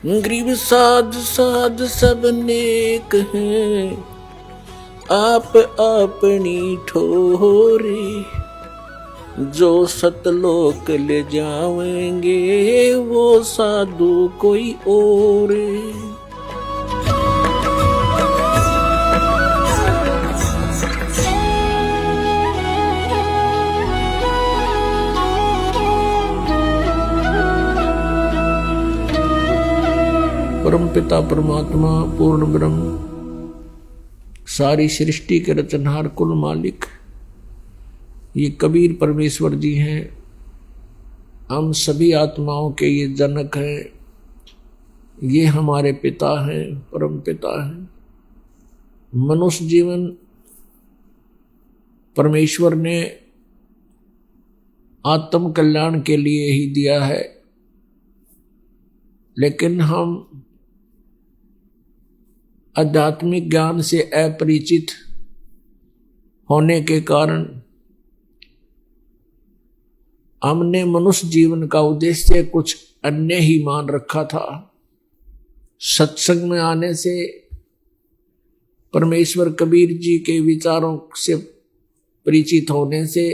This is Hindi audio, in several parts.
गरीब साध साध सब नेक हैं, आप अपनी ठोरे। जो सतलोक ले जावेंगे वो साधु कोई और। परम पिता परमात्मा पूर्ण ब्रह्म सारी सृष्टि के रचनहार कुल मालिक ये कबीर परमेश्वर जी हैं। हम सभी आत्माओं के ये जनक हैं, ये हमारे पिता हैं, परम पिता हैं। मनुष्य जीवन परमेश्वर ने आत्म कल्याण के लिए ही दिया है, लेकिन हम आध्यात्मिक ज्ञान से अपरिचित होने के कारण हमने मनुष्य जीवन का उद्देश्य कुछ अन्य ही मान रखा था। सत्संग में आने से, परमेश्वर कबीर जी के विचारों से परिचित होने से,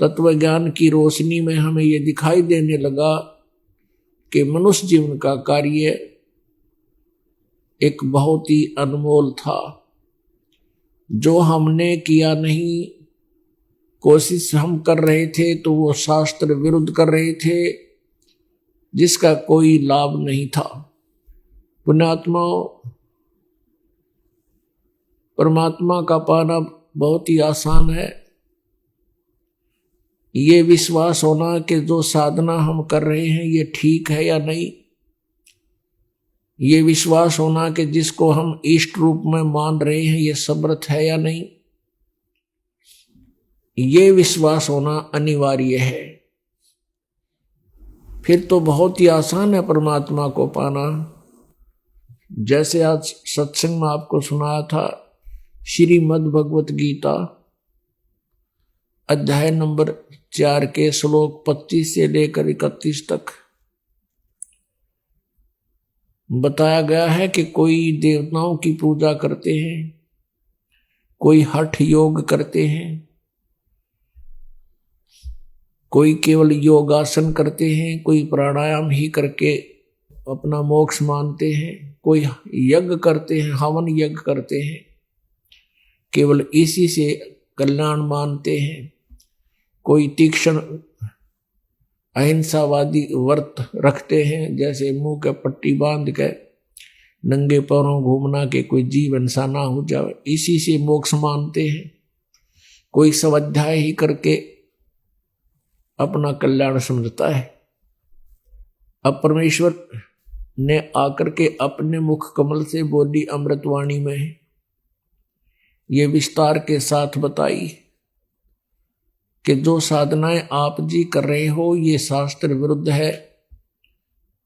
तत्व ज्ञान की रोशनी में हमें ये दिखाई देने लगा कि मनुष्य जीवन का कार्य एक बहुत ही अनमोल था। जो हमने किया नहीं, कोशिश हम कर रहे थे तो वो शास्त्र विरुद्ध कर रहे थे, जिसका कोई लाभ नहीं था। पुण्यात्माओं, परमात्मा का पाना बहुत ही आसान है। ये विश्वास होना कि जो साधना हम कर रहे हैं ये ठीक है या नहीं, ये विश्वास होना कि जिसको हम इष्ट रूप में मान रहे हैं ये समर्थ है या नहीं, ये विश्वास होना अनिवार्य है। फिर तो बहुत ही आसान है परमात्मा को पाना। जैसे आज सत्संग में आपको सुनाया था, श्रीमद् भगवत गीता अध्याय नंबर 4 के श्लोक 25 से लेकर 31 तक बताया गया है कि कोई देवताओं की पूजा करते हैं, कोई हठ योग करते हैं, कोई केवल योगासन करते हैं, कोई प्राणायाम ही करके अपना मोक्ष मानते हैं, कोई यज्ञ करते हैं, हवन यज्ञ करते हैं, केवल इसी से कल्याण मानते हैं, कोई तीक्ष्ण अहिंसावादी व्रत रखते हैं, जैसे मुंह के पट्टी बांध के नंगे पैरों घूमना के कोई जीव हिंसा ना हो जाए, इसी से मोक्ष मानते हैं। कोई स्वाध्याय ही करके अपना कल्याण समझता है। अब परमेश्वर ने आकर के अपने मुख कमल से बोली अमृतवाणी में ये विस्तार के साथ बताई कि जो साधनाएं आप जी कर रहे हो ये शास्त्र विरुद्ध है,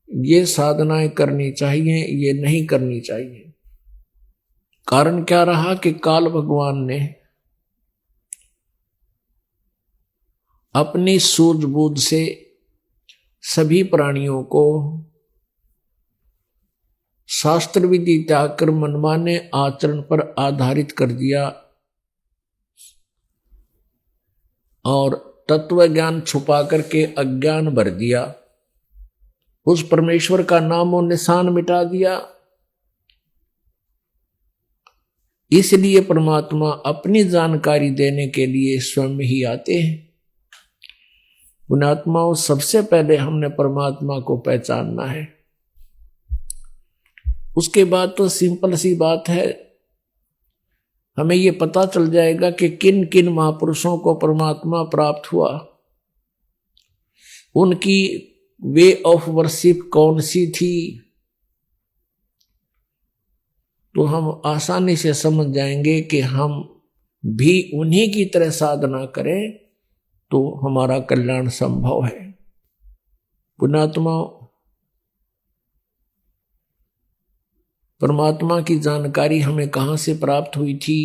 ये साधनाएं करनी चाहिए, ये नहीं करनी चाहिए। कारण क्या रहा कि काल भगवान ने अपनी सूझबूझ से सभी प्राणियों को शास्त्र विधि त्याग कर मनमाने आचरण पर आधारित कर दिया और तत्व ज्ञान छुपा करके अज्ञान भर दिया। उस परमेश्वर का नाम और निशान मिटा दिया। इसलिए परमात्मा अपनी जानकारी देने के लिए स्वयं ही आते हैं। पुण्यात्माओं, सबसे पहले हमने परमात्मा को पहचानना है। उसके बाद तो सिंपल सी बात है, हमें ये पता चल जाएगा कि किन किन महापुरुषों को परमात्मा प्राप्त हुआ, उनकी वे ऑफ वर्शिप कौन सी थी, तो हम आसानी से समझ जाएंगे कि हम भी उन्हीं की तरह साधना करें तो हमारा कल्याण संभव है। पुण्यात्मा, परमात्मा की जानकारी हमें कहां से प्राप्त हुई थी?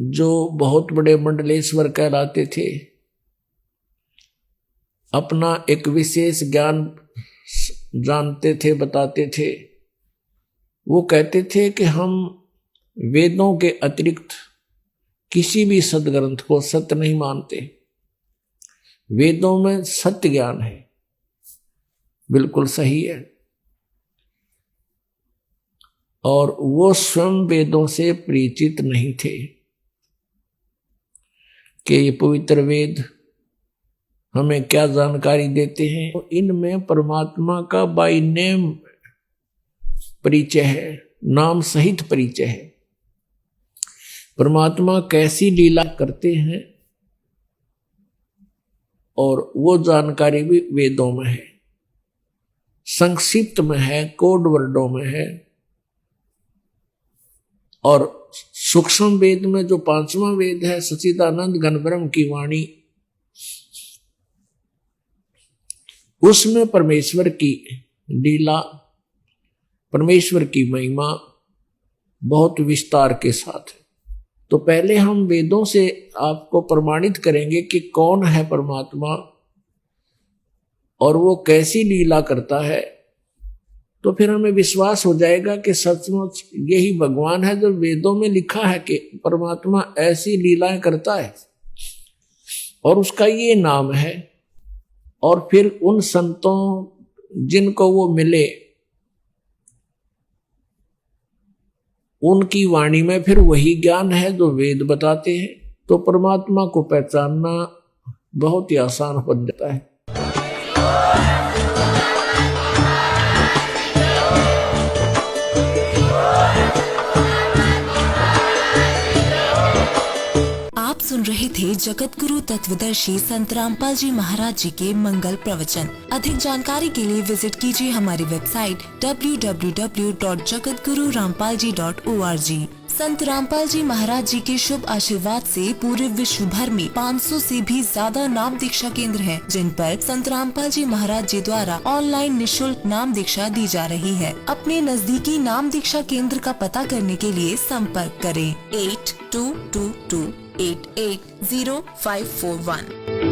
जो बहुत बड़े मंडलेश्वर कहलाते थे, अपना एक विशेष ज्ञान जानते थे, बताते थे। वो कहते थे कि हम वेदों के अतिरिक्त किसी भी सदग्रंथ को सत्य नहीं मानते। वेदों में सत्य ज्ञान है, बिल्कुल सही है। और वो स्वयं वेदों से परिचित नहीं थे कि ये पवित्र वेद हमें क्या जानकारी देते हैं। तो इनमें परमात्मा का बाय नेम परिचय है, नाम सहित परिचय है। परमात्मा कैसी लीला करते हैं और वो जानकारी भी वेदों में है, संक्षिप्त में है, कोड वर्डों में है। और सूक्ष्म वेद में जो 5वां वेद है, सच्चिदानंद घन ब्रह्म की वाणी, उसमें परमेश्वर की लीला, परमेश्वर की महिमा बहुत विस्तार के साथ है। तो पहले हम वेदों से आपको प्रमाणित करेंगे कि कौन है परमात्मा और वो कैसी लीला करता है। तो फिर हमें विश्वास हो जाएगा कि सचमुच यही भगवान है जो वेदों में लिखा है कि परमात्मा ऐसी लीलाएं करता है और उसका ये नाम है। और फिर उन संतों जिनको वो मिले, उनकी वाणी में फिर वही ज्ञान है जो वेद बताते हैं। तो परमात्मा को पहचानना बहुत ही आसान हो जाता है। आप सुन रहे थे जगत गुरु तत्वदर्शी संत रामपाल जी महाराज जी के मंगल प्रवचन। अधिक जानकारी के लिए विजिट कीजिए हमारी वेबसाइट www.jagatgururampalji.org। संत रामपाल जी महाराज जी के शुभ आशीर्वाद से पूरे विश्व भर में 500 से भी ज्यादा नाम दीक्षा केंद्र हैं, जिन पर संत रामपाल जी महाराज जी द्वारा ऑनलाइन निःशुल्क नाम दीक्षा दी जा रही है। अपने नजदीकी नाम दीक्षा केंद्र का पता करने के लिए संपर्क करें 8222880541।